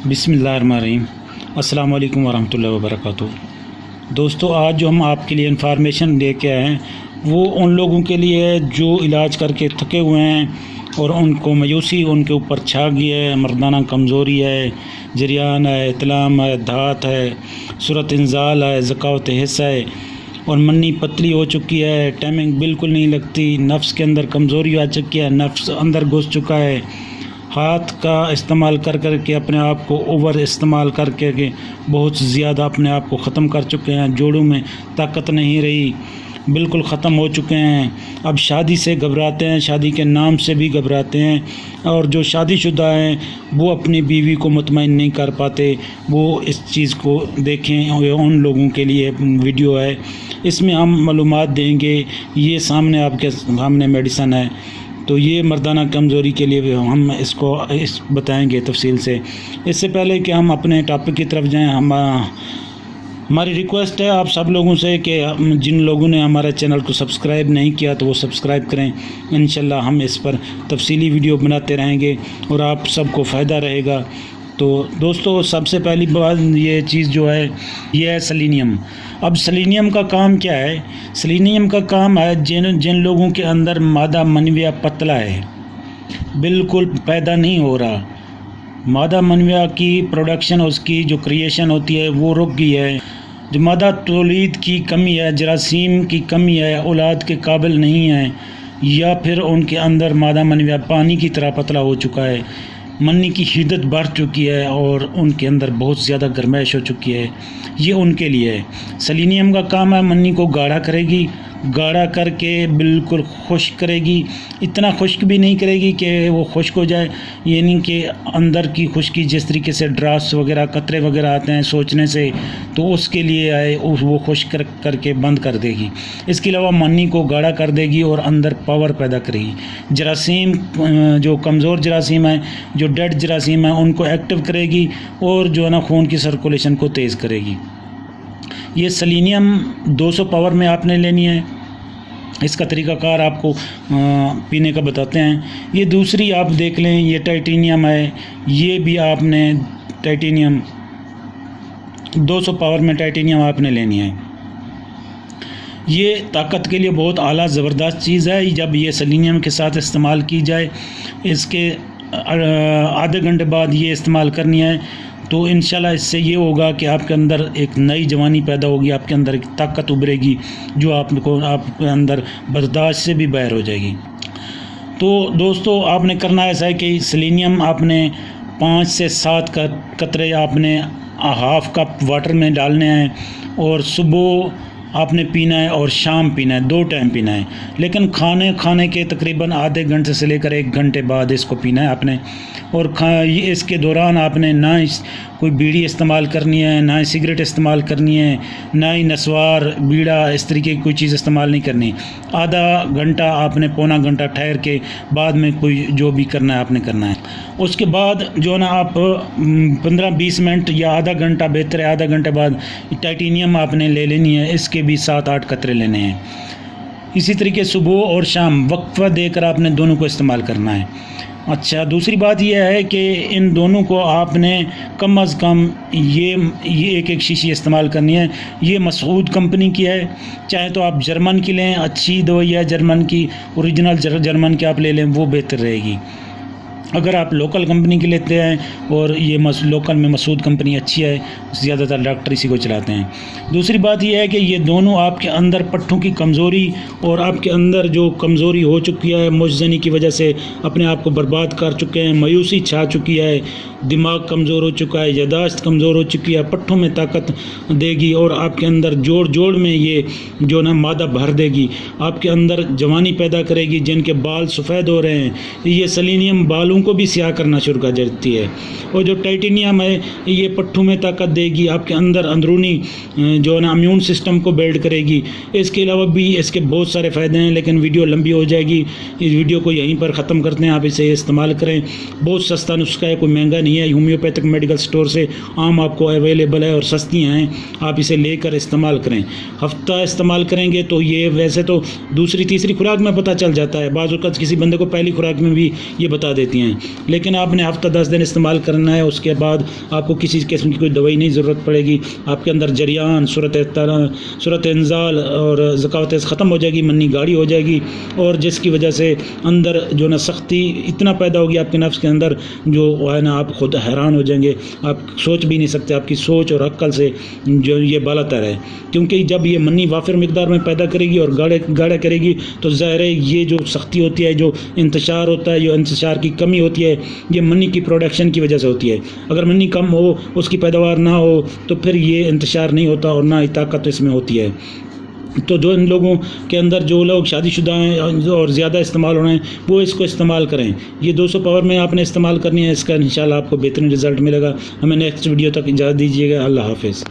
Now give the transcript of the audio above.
बिस्मिल्लाहिर्रहमानिर्रहीम। अस्सलाम वालेकुम वरहमतुल्लाहि वबरकातुहू। दोस्तों, आज जो हम आपके लिए इन्फॉर्मेशन लेके आए हैं वो उन लोगों के लिए है जो इलाज करके थके हुए हैं और उनको मायूसी उनके ऊपर छा गई है, मर्दाना कमज़ोरी है, जरियान है, इतलाम है, धात है, सूरत इंजाल है, ज़कावत हिस्सा है और मन्नी पतली हो चुकी है, टाइमिंग बिल्कुल नहीं लगती, नफ्स के अंदर कमज़ोरी आ चुकी है, नफ्स अंदर घुस चुका है, हाथ का इस्तेमाल कर कर के अपने आप को ओवर इस्तेमाल करके के बहुत ज़्यादा अपने आप को ख़त्म कर चुके हैं, जोड़ों में ताकत नहीं रही, बिल्कुल ख़त्म हो चुके हैं। अब शादी से घबराते हैं, शादी के नाम से भी घबराते हैं और जो शादीशुदा हैं वो अपनी बीवी को मुतमईन नहीं कर पाते। वो इस चीज़ को देखें, उन लोगों के लिए वीडियो है, इसमें हम मालूमात देंगे। ये सामने आपके सामने मेडिसन है, तो ये मर्दाना कमज़ोरी के लिए भी हम इसको बताएंगे तफसील से। इससे पहले कि हम अपने टॉपिक की तरफ जाएं, हमारी रिक्वेस्ट है आप सब लोगों से कि जिन लोगों ने हमारे चैनल को सब्सक्राइब नहीं किया तो वो सब्सक्राइब करें। इंशाल्लाह हम इस पर तफसीली वीडियो बनाते रहेंगे और आप सबको फ़ायदा रहेगा। तो दोस्तों, सबसे पहली बात ये चीज़ जो है ये है सेलेनियम। अब सेलेनियम का काम क्या है? सेलेनियम का काम है जिन लोगों के अंदर मादा मनविया पतला है, बिल्कुल पैदा नहीं हो रहा, मादा मनविया की प्रोडक्शन, उसकी जो क्रिएशन होती है वो रुक गई है, जो मादा तौलीद की कमी है, जरासीम की कमी है, औलाद के काबिल नहीं है, या फिर उनके अंदर मादा मनविया पानी की तरह पतला हो चुका है, मन्नी की हिद्दत बढ़ चुकी है और उनके अंदर बहुत ज़्यादा गर्माइश हो चुकी है, ये उनके लिए है। सेलेनियम का काम है मन्नी को गाढ़ा करेगी, गाढ़ा करके बिल्कुल खुश्क करेगी, इतना खुश्क भी नहीं करेगी कि वो खुश्क हो जाए, यानी कि अंदर की खुश्की जिस तरीके से ड्राफ्ट वगैरह कतरे वगैरह आते हैं सोचने से, तो उसके लिए आए वो खुश्क करके बंद कर देगी। इसके अलावा मन्नी को गाढ़ा कर देगी और अंदर पावर पैदा करेगी। जरासीम, जो कमज़ोर जरासीम है, जो डेड जरासीम है, उनको एक्टिव करेगी और जो है ना खून की सर्कुलेशन को तेज़ करेगी। ये सेलेनियम 200 पावर में आपने लेनी है। इसका तरीक़ाकार आपको पीने का बताते हैं। ये दूसरी आप देख लें, ये टाइटेनियम है, ये भी आपने टाइटेनियम 200 पावर में टाइटेनियम आपने लेनी है। ये ताकत के लिए बहुत आला ज़बरदस्त चीज़ है। जब ये सेलेनियम के साथ इस्तेमाल की जाए, इसके आधे घंटे बाद ये इस्तेमाल करनी है, तो इंशाल्लाह इससे ये होगा कि आपके अंदर एक नई जवानी पैदा होगी, आपके अंदर एक ताकत उभरेगी जो आपके अंदर बर्दाश्त से भी बाहर हो जाएगी। तो दोस्तों, आपने करना ऐसा है कि सेलेनियम आपने 5 से 7 कतरे आपने हाफ़ कप वाटर में डालने हैं और सुबह आपने पीना है और शाम पीना है, 2 टाइम पीना है। लेकिन खाने के तकरीबन आधे घंटे से लेकर 1 घंटे बाद इसको पीना है आपने। और इसके दौरान आपने ना कोई बीड़ी इस्तेमाल करनी है, ना ही सिगरेट इस्तेमाल करनी है, ना ही नस्वार, बीड़ा, इस तरीके की कोई चीज़ इस्तेमाल नहीं करनी। आधा घंटा आपने, पौना घंटा ठहर के बाद में कोई जो भी करना है आपने करना है। उसके बाद जो ना आप 15-20 मिनट या आधा घंटा, बेहतर है आधा घंटे बाद, टाइटेनियम आपने ले लेनी है। इसके भी 7-8 कतरे लेने हैं। इसी तरीके सुबह और शाम वक्फा देकर आपने दोनों को इस्तेमाल करना है। अच्छा, दूसरी बात यह है कि इन दोनों को आपने कम अज़ कम ये एक शीशी इस्तेमाल करनी है। ये मसूद कंपनी की है, चाहे तो आप जर्मन की लें, अच्छी दवाई है जर्मन की, ओरिजिनल जर्मन की आप ले लें, वो बेहतर रहेगी। अगर आप लोकल कंपनी की लेते हैं, और ये लोकल में मसूद कंपनी अच्छी है, ज़्यादातर डॉक्टर इसी को चलाते हैं। दूसरी बात यह है कि ये दोनों आपके अंदर पट्ठों की कमज़ोरी और आपके अंदर जो कमज़ोरी हो चुकी है मुजज़नी की वजह से अपने आप को बर्बाद कर चुके हैं, मायूसी छा चुकी है, दिमाग कमज़ोर हो चुका है, यादाश्त कमज़ोर हो चुकी है, पट्ठों में ताकत देगी और आपके अंदर जोड़ में ये जो ना मादा भर देगी, आपके अंदर जवानी पैदा करेगी। जिनके बाल सफ़ेद हो रहे हैं, ये सेलेनियम बालों को भी स्याह करना शुरू कर देती है। और जो टाइटेनियम है, ये पट्ठों में ताकत देगी, आपके अंदर अंदरूनी जो है ना इम्यून सिस्टम को बिल्ड करेगी। इसके अलावा भी इसके बहुत सारे फ़ायदे हैं, लेकिन वीडियो लंबी हो जाएगी, इस वीडियो को यहीं पर ख़त्म करते हैं। आप इसे इस्तेमाल करें, बहुत सस्ता नुस्खा है, कोई महंगा नहीं है, होम्योपैथिक मेडिकल स्टोर से आम आपको अवेलेबल है और सस्ती हैं। आप इसे लेकर इस्तेमाल करें, हफ्ता इस्तेमाल करेंगे तो ये वैसे तो दूसरी तीसरी खुराक में पता चल जाता है, बाज़ वक़्त किसी बंदे को पहली खुराक में भी ये बता देती हैं, हैं। लेकिन आपने हफ्ता 10 दिन इस्तेमाल करना है, उसके बाद आपको किसी किस्म की कोई दवाई नहीं ज़रूरत पड़ेगी। आपके अंदर जरियान, सूरत इंजाल और ज़कावत ख़त्म हो जाएगी, मन्नी गाढ़ी हो जाएगी, और जिसकी वजह से अंदर जो ना सख्ती इतना पैदा होगी आपके नफ्स के अंदर, जो है ना आप खुद हैरान हो जाएंगे। आप सोच भी नहीं सकते, आपकी सोच और अक्ल से जो ये बालातर है। क्योंकि जब ये मन्नी वाफिर मिकदार में पैदा करेगी और गाढ़ा करेगी तो ज़ाहिर है ये जो सख्ती होती है, जो इंतशार होता है, जो इंतशार की कमी होती है, ये मन्नी की प्रोडक्शन की वजह से होती है। अगर मन्नी कम हो, उसकी पैदावार ना हो, तो फिर ये इंतशार नहीं होता और ना ही ताकत इसमें होती है। तो जो इन लोगों के अंदर, जो लोग शादीशुदा हैं और ज़्यादा इस्तेमाल हो रहे हैं, वो इसको इस्तेमाल करें। ये 200 पावर में आपने इस्तेमाल करनी है, इसका इंशाल्लाह आपको बेहतरीन रिज़ल्ट मिलेगा। हमें नेक्स्ट वीडियो तक इजाज़त दीजिएगा। अल्लाह हाफ़िज़।